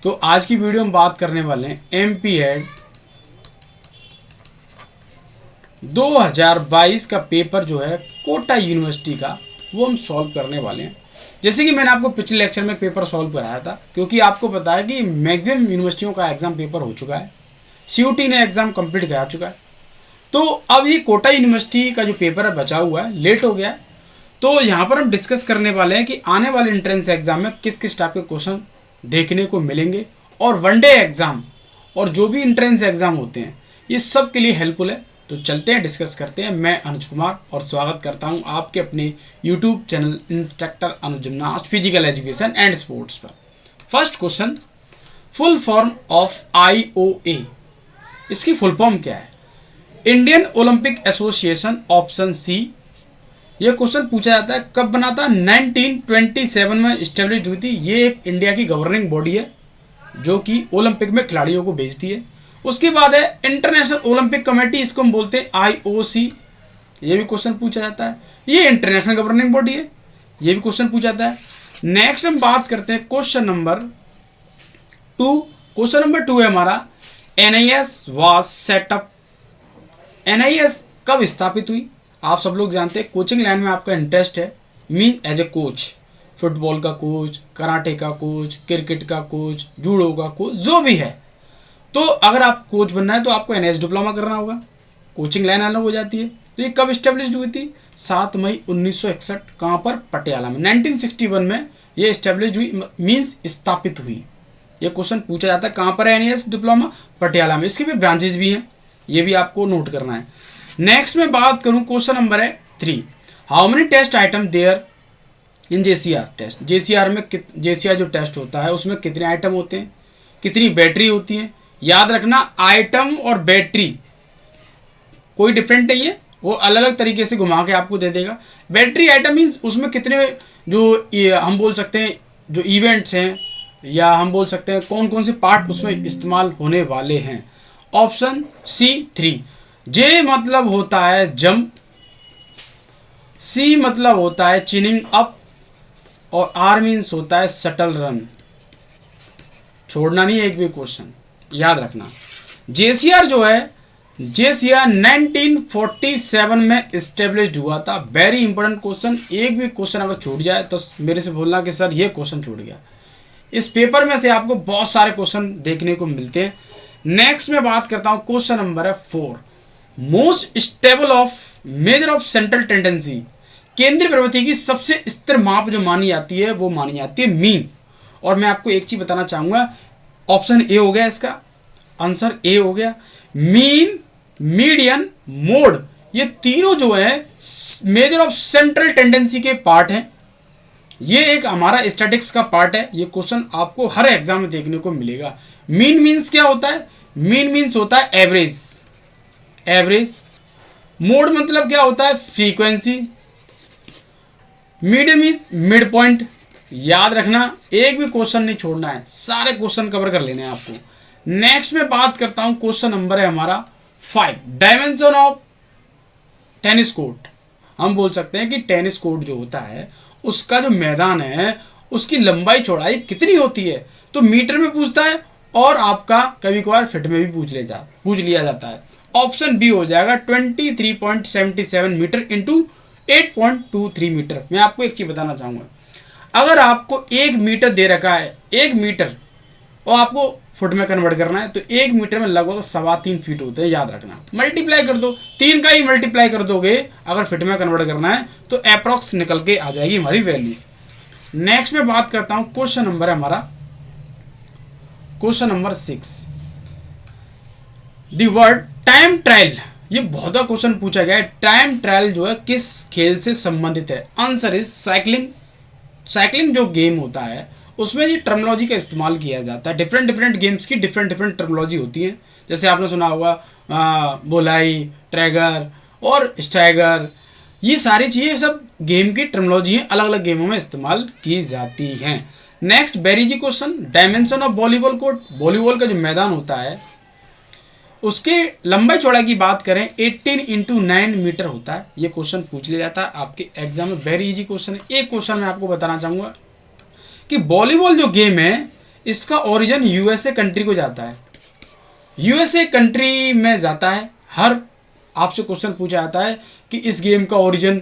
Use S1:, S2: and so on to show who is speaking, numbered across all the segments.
S1: तो आज की वीडियो में बात करने वाले हैं एमपीएड 2022 का पेपर जो है कोटा यूनिवर्सिटी का, वो हम सॉल्व करने वाले हैं। जैसे कि मैंने आपको पिछले लेक्चर में पेपर सॉल्व कराया था, क्योंकि आपको पता है कि मैक्सिमम यूनिवर्सिटियों का एग्ज़ाम पेपर हो चुका है, सीयूटी ने एग्ज़ाम कंप्लीट करा चुका है। तो अब ये कोटा यूनिवर्सिटी का जो पेपर है बचा हुआ है, लेट हो गया है। तो यहाँ पर हम डिस्कस करने वाले हैं कि आने वाले एंट्रेंस एग्ज़ाम में किस किस टाइप के क्वेश्चन देखने को मिलेंगे, और वनडे एग्ज़ाम और जो भी एंट्रेंस एग्ज़ाम होते हैं ये सब के लिए हेल्पफुल है। तो चलते हैं, डिस्कस करते हैं। मैं अनुज कुमार और स्वागत करता हूं आपके अपने YouTube channel instructor Anuj gymnast physical education and sports पर। First question, full form of IOA, इसकी फुल फॉर्म क्या है? Indian Olympic Association, option C. ये क्वेश्चन पूछा जाता है कब बना था? 1927 में इस्टेब्लिश हुई थी। ये एक इंडिया की गवर्निंग बॉडी है जो कि ओलंपिक में खिलाड़ियों को भेजती है। उसके बाद है इंटरनेशनल ओलंपिक कमेटी, इसको हम बोलते हैं IOC। ये भी क्वेश्चन पूछा जाता है। ये इंटरनेशनल गवर्निंग बॉडी है, ये भी क्वेश्चन पूछा जाता है। नेक्स्ट हम बात करते हैं क्वेश्चन नंबर 2। क्वेश्चन नंबर 2 है हमारा, NIS वाज सेटअप। NIS कब स्थापित हुई? आप सब लोग जानते हैं, कोचिंग लाइन में आपका इंटरेस्ट है, mean as a coach, football का कोच, कराटे का कोच, क्रिकेट का कोच, जूडो का कोच, जो भी है। तो अगर आप कोच बनना है तो आपको NIS डिप्लोमा करना होगा, कोचिंग लाइन अलग हो जाती है। तो ये कब इस्टेब्लिश हुई थी? 7 मई 1961। कहाँ पर? पटियाला में। 1961 में ये इस्टेब्लिश हुई, मीन्स स्थापित हुई। ये क्वेश्चन पूछा जाता है, कहाँ पर है NIS डिप्लोमा? पटियाला में। इसकी भी ब्रांचेज भी हैं, ये भी आपको नोट करना है। नेक्स्ट में बात करूँ, क्वेश्चन नंबर है 3, how many test item there in JCR test. JCR में JCR जो टेस्ट होता है उसमें कितने आइटम होते हैं, कितनी बैटरी होती है? याद रखना, आइटम और बैटरी कोई डिफरेंट नहीं है, वो अलग अलग तरीके से घुमा के आपको दे देगा। बैटरी आइटम मीन्स उसमें कितने जो हम बोल सकते हैं जो इवेंट्स हैं, या हम बोल सकते हैं कौन कौन से पार्ट उसमें इस्तेमाल होने वाले हैं। Option C 3। J मतलब होता है जंप, C मतलब होता है चिनिंग अप, और R मीन्स होता है शटल रन। छोड़ना नहीं एक भी क्वेश्चन, याद रखना। JCR जो है, JCR 1947 में इस्टेब्लिश हुआ था। वेरी इंपॉर्टेंट क्वेश्चन, एक भी क्वेश्चन अगर छूट जाए तो मेरे से बोलना कि सर ये क्वेश्चन छूट गया। इस पेपर में से आपको बहुत सारे क्वेश्चन देखने को मिलते हैं। नेक्स्ट में बात करता हूँ, क्वेश्चन नंबर है 4, most stable of measure of central tendency. केंद्रीय प्रवृत्ति की सबसे स्थिर माप जो मानी जाती है वो मानी जाती है मीन। और मैं आपको एक चीज बताना चाहूंगा, ऑप्शन A हो गया, इसका आंसर A हो गया। मीन, मीडियन, मोड, ये तीनों जो है मेजर ऑफ सेंट्रल टेंडेंसी के पार्ट हैं। ये एक हमारा स्टैटिक्स का पार्ट है। ये क्वेश्चन आपको हर एग्जाम में देखने को मिलेगा। मीन मीन्स क्या होता है? मीन मीन्स होता है एवरेज, एवरेज। मोड मतलब क्या होता है? Frequency. Median means mid point. याद रखना, एक भी क्वेश्चन नहीं छोड़ना है, सारे क्वेश्चन कवर कर लेने हैं आपको। नेक्स्ट में बात करता हूं, क्वेश्चन नंबर है हमारा 5, डायमेंशन ऑफ टेनिस कोर्ट। हम बोल सकते हैं कि टेनिस कोर्ट जो होता है उसका जो मैदान है उसकी लंबाई चौड़ाई कितनी होती है? तो मीटर में पूछता है, और आपका कभी कभार फिट में भी पूछ लिया जाता है। ऑप्शन B हो जाएगा 23.77 मीटर इंटू 8.23 मीटर। मैं आपको एक चीज बताना चाहूंगा, अगर आपको 1 मीटर दे रखा है, 1 मीटर, और आपको फुट में कन्वर्ट करना है, तो 1 मीटर में लगभग 3.25 फीट होते हैं। याद रखना, मल्टीप्लाई कर दो, 3 का ही मल्टीप्लाई कर दोगे अगर फिट में कन्वर्ट करना है तो अप्रॉक्स निकल के आ जाएगी हमारी वैल्यू। नेक्स्ट में बात करता हूं, क्वेश्चन नंबर है हमारा question number 6, the word time trial. ये बहुत क्वेश्चन पूछा गया है, टाइम ट्रायल जो है किस खेल से संबंधित है? Answer is cycling. साइकिलिंग जो गेम होता है उसमें ये टर्मिनोलॉजी का इस्तेमाल किया जाता है। डिफरेंट डिफरेंट गेम्स की डिफरेंट डिफरेंट टर्मिनोलॉजी होती है। जैसे आपने सुना होगा बोलाई, ट्रैगर और स्ट्राइगर, ये सारी चीज़ें सब गेम की टर्मिनोलॉजी हैं, अलग अलग गेमों में इस्तेमाल की जाती हैं। नेक्स्ट वेरी जी question, dimension of volleyball court. Volleyball का जो मैदान होता है उसके लंबाई चौड़ाई की बात करें 18x9 मीटर होता है। ये क्वेश्चन पूछ लिया जाता है आपके एग्जाम में, वेरी इजी क्वेश्चन है। एक क्वेश्चन मैं आपको बताना चाहूँगा कि वॉलीबॉल जो गेम है इसका ओरिजिन यूएसए कंट्री को जाता है, यूएसए कंट्री में जाता है। हर आपसे क्वेश्चन पूछा जाता है कि इस गेम का ओरिजिन,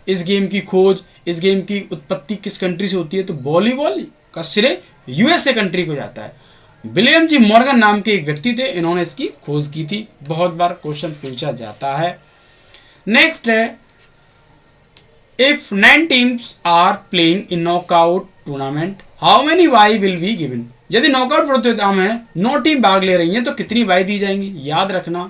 S1: इस गेम की खोज, इस गेम की उत्पत्ति किस कंट्री से होती है, तो वॉलीबॉल का श्रेय यूएसए कंट्री को जाता है। विलियम जी मॉर्गन नाम के एक व्यक्ति थे, इन्होंने इसकी खोज की थी। बहुत बार क्वेश्चन पूछा जाता है। नेक्स्ट है, if 9 teams are playing in knockout tournament how many bye will be given. यदि नॉकआउट प्रतियोगिता में 9 टीम भाग ले रही हैं तो कितनी बाई दी जाएंगी। याद रखना,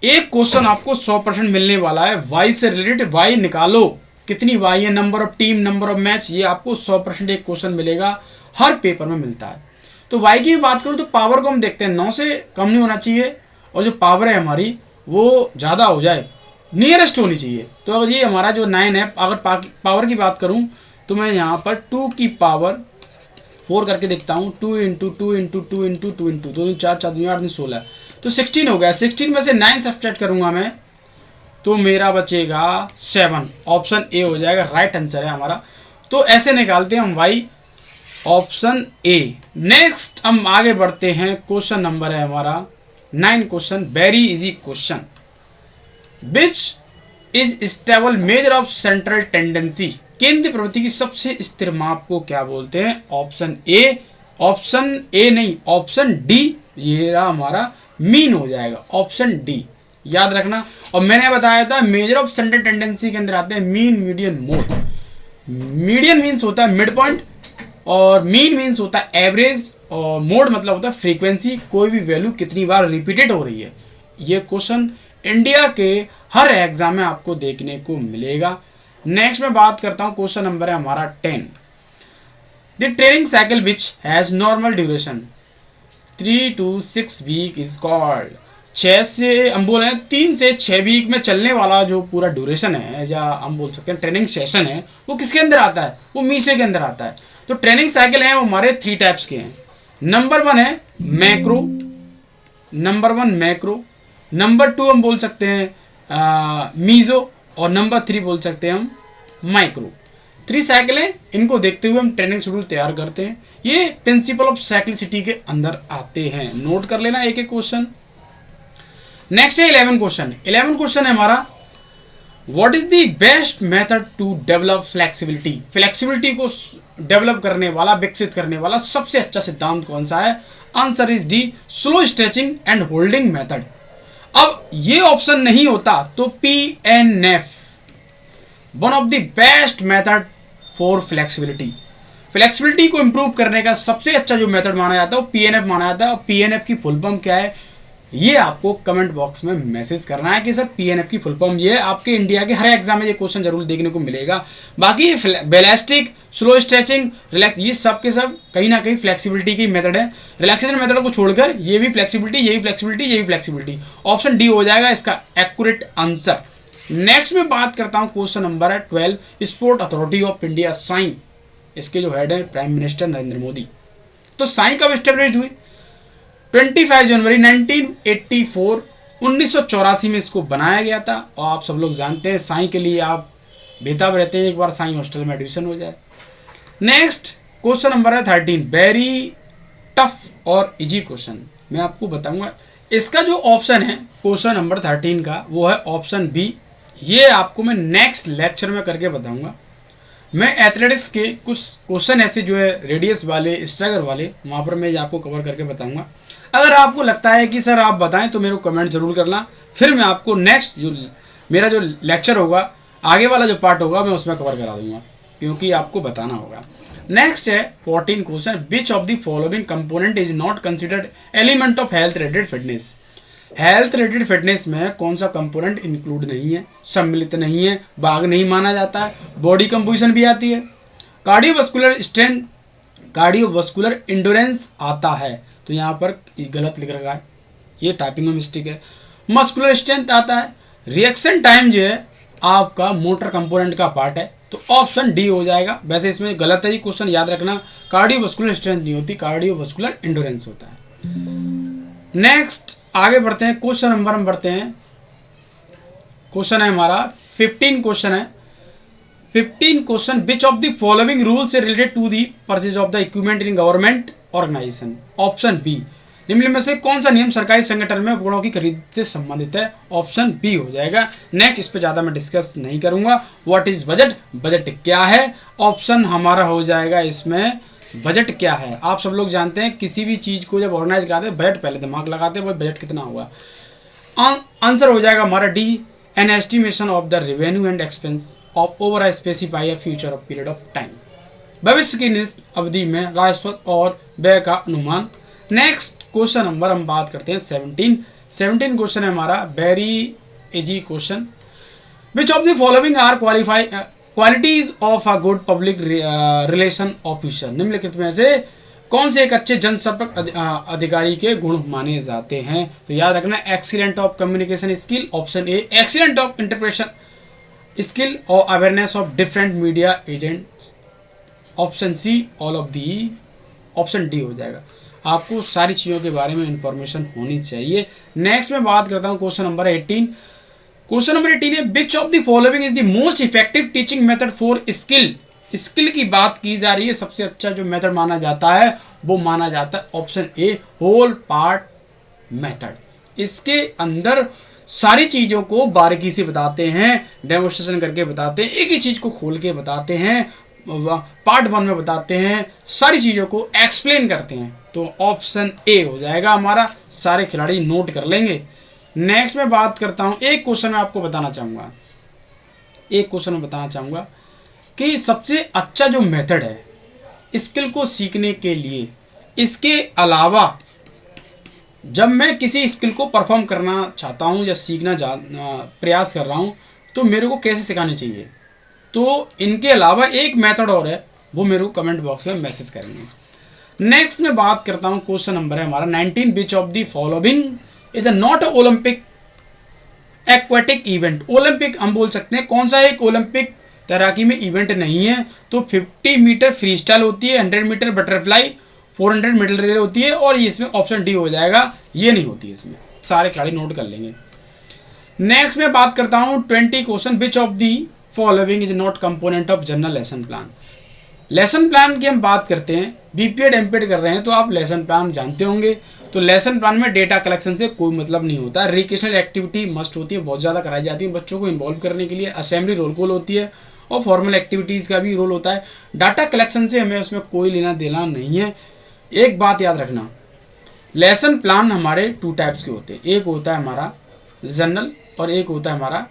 S1: एक क्वेश्चन आपको 100% मिलने वाला है। वाई से रिलेटेड, वाई निकालो, कितनी वाई है, number of team, number of match, ये आपको 100% एक क्वेश्चन मिलेगा, हर पेपर में मिलता है। तो वाई की बात करूँ तो पावर को हम देखते हैं 9 से कम नहीं होना चाहिए, और जो पावर है हमारी वो ज़्यादा हो जाए, नियरेस्ट होनी चाहिए। तो अगर ये हमारा जो 9 है, अगर पावर की बात करूँ तो मैं यहाँ पर 2 की पावर 4 करके देखता हूँ। 2 इंटू 2 इंटू 2 इंटू 2 इंटू 2 4 4 8 16, तो 16 हो गया। 16 में से 9 सब्ट्रैक्ट करूँगा मैं तो मेरा बचेगा 7। ऑप्शन ए हो जाएगा, राइट आंसर है हमारा। तो ऐसे निकालते हैं हम वाई, ऑप्शन ए। नेक्स्ट हम आगे बढ़ते हैं, क्वेश्चन नंबर है हमारा 9 question, very easy question. Which is stable measure of central tendency. केंद्रीय प्रवृत्ति की सबसे स्थिर माप को क्या बोलते हैं। ऑप्शन ए, ऑप्शन ए नहीं, ऑप्शन डी, ये रहा हमारा मीन हो जाएगा, ऑप्शन डी। याद रखना, और मैंने बताया था मेजर ऑफ सेंट्रल टेंडेंसी के अंदर आते हैं mean, median, mode. Median means होता है मिड पॉइंट, और मीन मीन्स होता है एवरेज, और मोड मतलब होता है फ्रीक्वेंसी, कोई भी वैल्यू कितनी बार रिपीटेड हो रही है। ये क्वेश्चन इंडिया के हर एग्जाम में आपको देखने को मिलेगा। नेक्स्ट मैं बात करता हूँ, क्वेश्चन नंबर है हमारा 10। The training cycle which has normal duration 3 to 6 week is called. 6 से हम बोले 3 से 6 वीक में चलने वाला जो पूरा ड्यूरेशन है, या हम बोल सकते हैं ट्रेनिंग सेशन है, वो किसके अंदर आता है, वो मीसे के अंदर आता है। तो ट्रेनिंग साइकिल है वो हमारे 3 टाइप्स के हैं। नंबर 1 है मैक्रो, नंबर 1 मैक्रो, नंबर 2 हम बोल सकते हैं मीजो, और नंबर 3 बोल सकते हैं हम माइक्रो। 3 साइकिल हैं, इनको देखते हुए हम ट्रेनिंग शेड्यूल तैयार करते हैं। ये प्रिंसिपल ऑफ साइक्लिसिटी के अंदर आते हैं, नोट कर लेना एक एक क्वेश्चन। नेक्स्ट है 11 क्वेश्चन। 11 क्वेश्चन है हमारा, what is the best method to develop flexibility. Flexibility को डेवलप करने वाला, विकसित करने वाला सबसे अच्छा सिद्धांत कौन सा है। Answer is D, slow stretching and holding method. अब ये ऑप्शन नहीं होता तो PNF, one of the best method for flexibility. Flexibility को इंप्रूव करने का सबसे अच्छा जो मेथड माना जाता है वो PNF माना जाता है। और PNF की फुल फॉर्म क्या है, ये आपको कमेंट बॉक्स में मैसेज करना है कि सर PNF की फुल फॉर्म ये है। आपके इंडिया के हर एग्जाम में ये क्वेश्चन जरूर देखने को मिलेगा। बाकी बेलास्टिक, स्लो स्ट्रेचिंग, रिलैक्स, ये सब के सब कहीं ना कहीं फ्लेक्सिबिलिटी की मेथड है। रिलैक्सेशन मेथड को छोड़कर ये भी फ्लेक्सिबिलिटी, ये भी फ्लेक्सिबिलिटी, ये भी फ्लेक्सिबिलिटी। ऑप्शन डी हो जाएगा इसका एक्यूरेट आंसर। नेक्स्ट में बात करता हूँ, क्वेश्चन नंबर है 12, sport authority of India sign. इसके जो हेड है प्राइम मिनिस्टर नरेंद्र मोदी। तो साइन कब एस्टेब्लिश हुई, 25 जनवरी 1984, 1984 में इसको बनाया गया था। और आप सब लोग जानते हैं साई के लिए आप बेताब रहते हैं, एक बार साई हॉस्टल में एडमिशन हो जाए। नेक्स्ट क्वेश्चन नंबर है 13, वेरी टफ और इजी क्वेश्चन। मैं आपको बताऊंगा इसका जो ऑप्शन है क्वेश्चन नंबर 13 का, वो है ऑप्शन बी। ये आपको मैं नेक्स्ट लेक्चर में करके बताऊंगा। मैं एथलेटिक्स के कुछ क्वेश्चन ऐसे जो है रेडियस वाले, स्ट्रगर वाले, वहाँ पर मैं आपको कवर करके बताऊंगा। अगर आपको लगता है कि सर आप बताएं तो मेरे को कमेंट जरूर करना, फिर मैं आपको नेक्स्ट जो मेरा जो लेक्चर होगा, आगे वाला जो पार्ट होगा, मैं उसमें कवर करा दूंगा, क्योंकि आपको बताना होगा। नेक्स्ट है 14 question, which of the following component is not considered element of health related fitness. Health related fitness में कौन सा कंपोनेंट इंक्लूड नहीं है, सम्मिलित नहीं है, भाग नहीं माना जाता है। बॉडी कंपोजिशन भी आती है, कार्डियोवास्कुलर स्ट्रेंथ, कार्डियोवास्कुलर इंडोरेंस आता है, तो यहाँ पर गलत लिख रखा है, ये टाइपिंग में मिस्टेक है। मस्कुलर स्ट्रेंथ आता है, रिएक्शन टाइम जो है आपका मोटर कंपोनेंट का पार्ट है, तो ऑप्शन डी हो जाएगा। वैसे इसमें गलत है ये क्वेश्चन, याद रखना, कार्डियोवास्कुलर स्ट्रेंथ नहीं होती, कार्डियोवास्कुलर इंडोरेंस होता है। नेक्स्ट आगे बढ़ते हैं, क्वेश्चन नंबर हम बढ़ते हैं, क्वेश्चन है हमारा 15 क्वेश्चन है। 15 question, which of the following rules related to the purchase of the equipment in government organization. Option B, निम्न में से कौन सा नियम सरकारी संगठन में उपकरणों की खरीद से संबंधित है? ऑप्शन बी हो जाएगा। नेक्स्ट, इस पे ज़्यादा मैं डिस्कस नहीं करूंगा। व्हाट इज बजट, बजट क्या है? ऑप्शन हमारा हो जाएगा इसमें बजट क्या है। आप सब लोग जानते हैं किसी भी चीज़ को जब ऑर्गेनाइज कराते हैं बजट पहले दिमाग लगाते हैं, वो बजट कितना हुआ। आंसर हो जाएगा हमारा D, an estimation of the revenue and expense of over a specify a future of period of time. भविष्य की निश्चित अवधि में राजस्व और व्यय का अनुमान। नेक्स्ट क्वेश्चन नंबर हम बात करते हैं 17 क्वेश्चन है हमारा, very easy question. Which of the following are qualities of a good public relation officer? निम्नलिखित में से कौन से एक अच्छे जनसंपर्क अधिकारी के गुण माने जाते हैं? तो याद रखना, excellent of communication skill option A, excellent of interpretation skill और awareness of different media agents option C, all of the, option D हो जाएगा। आपको सारी चीज़ों के बारे में इंफॉर्मेशन होनी चाहिए। नेक्स्ट में बात करता हूँ क्वेश्चन नंबर 18। क्वेश्चन नंबर 18 है, which of the following is the most effective teaching method for skill? Skill की बात की जा रही है, सबसे अच्छा जो मेथड माना जाता है वो माना जाता है option A, whole part method. इसके अंदर सारी चीज़ों को बारीकी से बताते हैं, डेमोन्स्ट्रेशन करके बताते हैं, एक ही चीज़ को खोल के बताते हैं, पार्ट 1 में बताते हैं, सारी चीज़ों को एक्सप्लेन करते हैं। तो ऑप्शन ए हो जाएगा हमारा, सारे खिलाड़ी नोट कर लेंगे। नेक्स्ट में बात करता हूँ, एक क्वेश्चन मैं आपको बताना चाहूँगा कि सबसे अच्छा जो मेथड है स्किल को सीखने के लिए, इसके अलावा जब मैं किसी स्किल को परफॉर्म करना चाहता हूँ या सीखना प्रयास कर रहा हूँ तो मेरे को कैसे सिखानी चाहिए, तो इनके अलावा एक मेथड और है, वो मेरे को कमेंट बॉक्स में मैसेज करेंगे। नेक्स्ट में बात करता हूँ, क्वेश्चन नंबर है हमारा 19, विच of the following is not Olympic aquatic event? Olympic हम बोल सकते हैं, कौन सा एक ओलंपिक तैराकी में इवेंट नहीं है? तो 50 मीटर फ्री स्टाइल होती है, 100 मीटर बटरफ्लाई, 400 मिडल रिले होती है, और इसमें ऑप्शन डी हो जाएगा, ये नहीं होती है। इसमें सारे खिलाड़ी नोट कर लेंगे। नेक्स्ट में बात करता हूँ 20 question, which of the following is not component of general lesson plan? Lesson plan की हम बात करते हैं, बीपीएड एमपीएड कर रहे हैं तो आप लेसन प्लान जानते होंगे। तो लेसन प्लान में डेटा कलेक्शन से कोई मतलब नहीं होता, रिक्रिएशनल एक्टिविटी मस्ट होती है, बहुत ज़्यादा कराई जाती है बच्चों को इन्वॉल्व करने के लिए, असेंबली रोल कॉल होती है और फॉर्मल एक्टिविटीज़ का भी रोल होता है। डाटा कलेक्शन से हमें उसमें कोई लेना देना नहीं है। एक बात याद रखना, लेसन प्लान हमारे 2 टाइप्स के होते हैं, एक होता है हमारा जनरल और एक होता है हमारा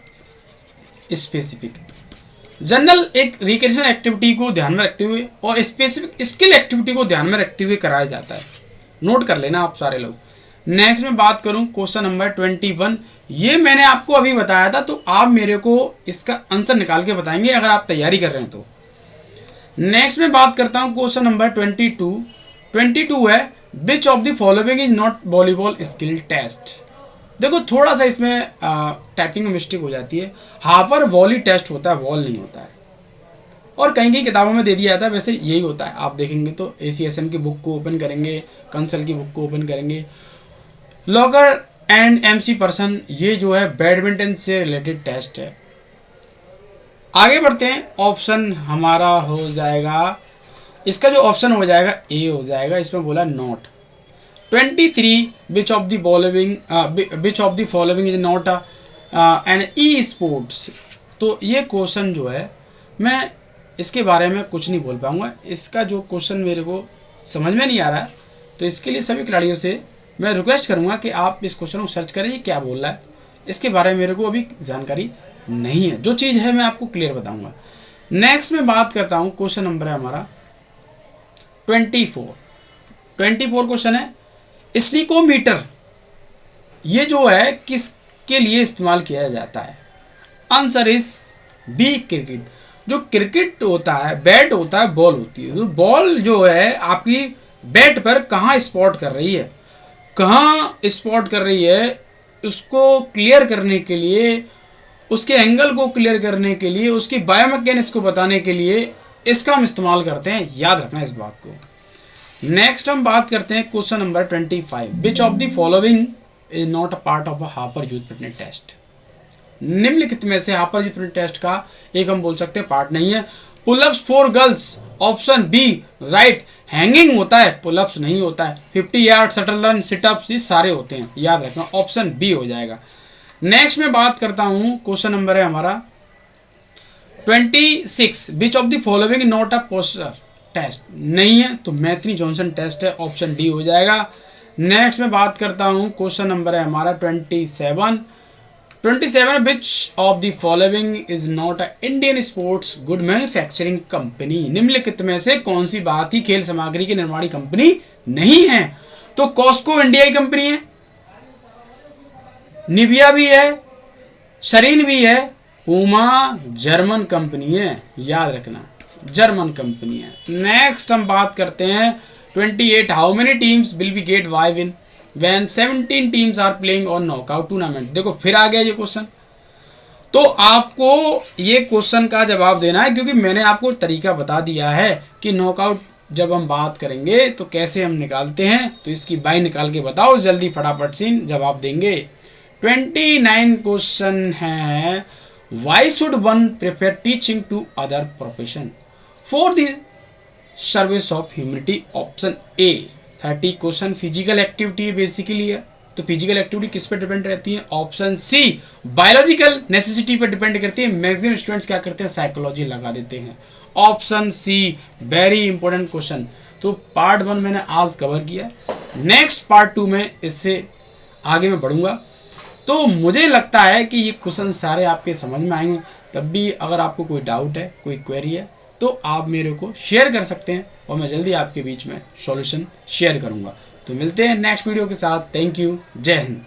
S1: स्पेसिफिक। जनरल एक रिक्रिएशनल एक्टिविटी को ध्यान में रखते हुए और स्पेसिफिक स्किल एक्टिविटी को ध्यान में रखते हुए कराया जाता है, नोट कर लेना आप सारे लोग। नेक्स्ट में बात करूं क्वेश्चन नंबर 21, ये मैंने आपको अभी बताया था, तो आप मेरे को इसका आंसर निकाल के बताएंगे अगर आप तैयारी कर रहे हैं तो। नेक्स्ट में बात करता हूं क्वेश्चन नंबर 22 है, which of the following is not volleyball skill test? देखो थोड़ा सा इसमें टाइपिंग में मिस्टेक हो जाती है, हापर वॉली टेस्ट होता है, वॉल नहीं होता है, और कहीं कहीं किताबों में दे दिया जाता है, वैसे यही होता है। आप देखेंगे तो ACSM की बुक को ओपन करेंगे, कंसल की बुक को ओपन करेंगे, लॉगर एंड MC पर्सन, ये जो है बैडमिंटन से रिलेटेड टेस्ट है। आगे बढ़ते हैं, ऑप्शन हमारा हो जाएगा, इसका जो ऑप्शन हो जाएगा ए हो जाएगा, इसमें बोला not. 23, which of the following is not an e sports? तो ये क्वेश्चन जो है मैं इसके बारे में कुछ नहीं बोल पाऊंगा, इसका जो क्वेश्चन मेरे को समझ में नहीं आ रहा है, तो इसके लिए सभी खिलाड़ियों से मैं रिक्वेस्ट करूंगा कि आप इस क्वेश्चन को सर्च करें, ये क्या बोल रहा है, इसके बारे में मेरे को अभी जानकारी नहीं है, जो चीज़ है मैं आपको क्लियर बताऊंगा। नेक्स्ट में बात करता हूँ, क्वेश्चन नंबर है हमारा 24 क्वेश्चन है, स्नीकोमीटर ये जो है किसके लिए इस्तेमाल किया जाता है? Answer is B, cricket. जो क्रिकेट होता है, बैट होता है, बॉल होती है, तो बॉल जो है आपकी बैट पर कहाँ स्पॉट कर रही है, उसको क्लियर करने के लिए, उसके एंगल को क्लियर करने के लिए, उसकी बायोमैकेनिक्स को बताने के लिए इसका हम इस्तेमाल करते हैं, याद रखना इस बात को। नेक्स्ट हम बात करते हैं question number 25, which of the following is not a part of a AAHPER youth fitness test? निम्नलिखित में से हापर यूथ फिटनेस टेस्ट का एक हम बोल सकते हैं पार्ट नहीं है। Pullups for girls, option B right, hanging होता है, पुलअप्स नहीं होता है। 50 यार्ड शटल रन, सिटअप्स, ये सारे होते हैं, याद रखना। ऑप्शन बी हो जाएगा। नेक्स्ट में बात करता हूँ, क्वेश्चन नंबर है हमारा 26, which of the following not a posture test, नहीं है तो मैथनी जॉनसन टेस्ट है, ऑप्शन डी हो जाएगा। नेक्स्ट में बात करता हूँ, क्वेश्चन नंबर है हमारा 27, विच of the following is not a Indian sports good manufacturing company, निम्नलिखित में से कौन सी भारतीय खेल सामग्री की निर्माणी कंपनी नहीं है? तो कॉस्को इंडिया की कंपनी है, निविया भी है, शरीन भी है, पूमा जर्मन कंपनी है, याद रखना जर्मन कंपनी है। नेक्स्ट हम बात करते हैं 28, how many teams will be get bye win when 17 teams are playing on knockout tournament. देखो फिर आ गया ये क्वेश्चन, तो आपको ये क्वेश्चन का जवाब देना है, क्योंकि मैंने आपको तरीका बता दिया है कि नॉकआउट जब हम बात करेंगे तो कैसे हम निकालते हैं, तो इसकी बाई निकाल के बताओ जल्दी, फटाफट से जवाब देंगे। 29 क्वेश्चन है, why should one prefer teaching to other profession for the service of humanity, option A. 30 question physical activity basically है, तो फिजिकल एक्टिविटी किस पे डिपेंड रहती है? ऑप्शन सी बायोलॉजिकल नेसेसिटी पे डिपेंड करती है। मैक्सिमम स्टूडेंट्स क्या करते हैं? साइकोलॉजी लगा देते हैं। Option C very important question. तो पार्ट 1 मैंने आज कवर किया, नेक्स्ट पार्ट 2 में इससे आगे मैं बढ़ूंगा। तो मुझे लगता है कि ये क्वेश्चन सारे आपके समझ में आएंगे। तब भी अगर आपको कोई डाउट है, कोई क्वेरी है, तो आप मेरे को शेयर कर सकते हैं और मैं जल्दी आपके बीच में सॉल्यूशन शेयर करूंगा। तो मिलते हैं नेक्स्ट वीडियो के साथ। थैंक यू, जय हिंद।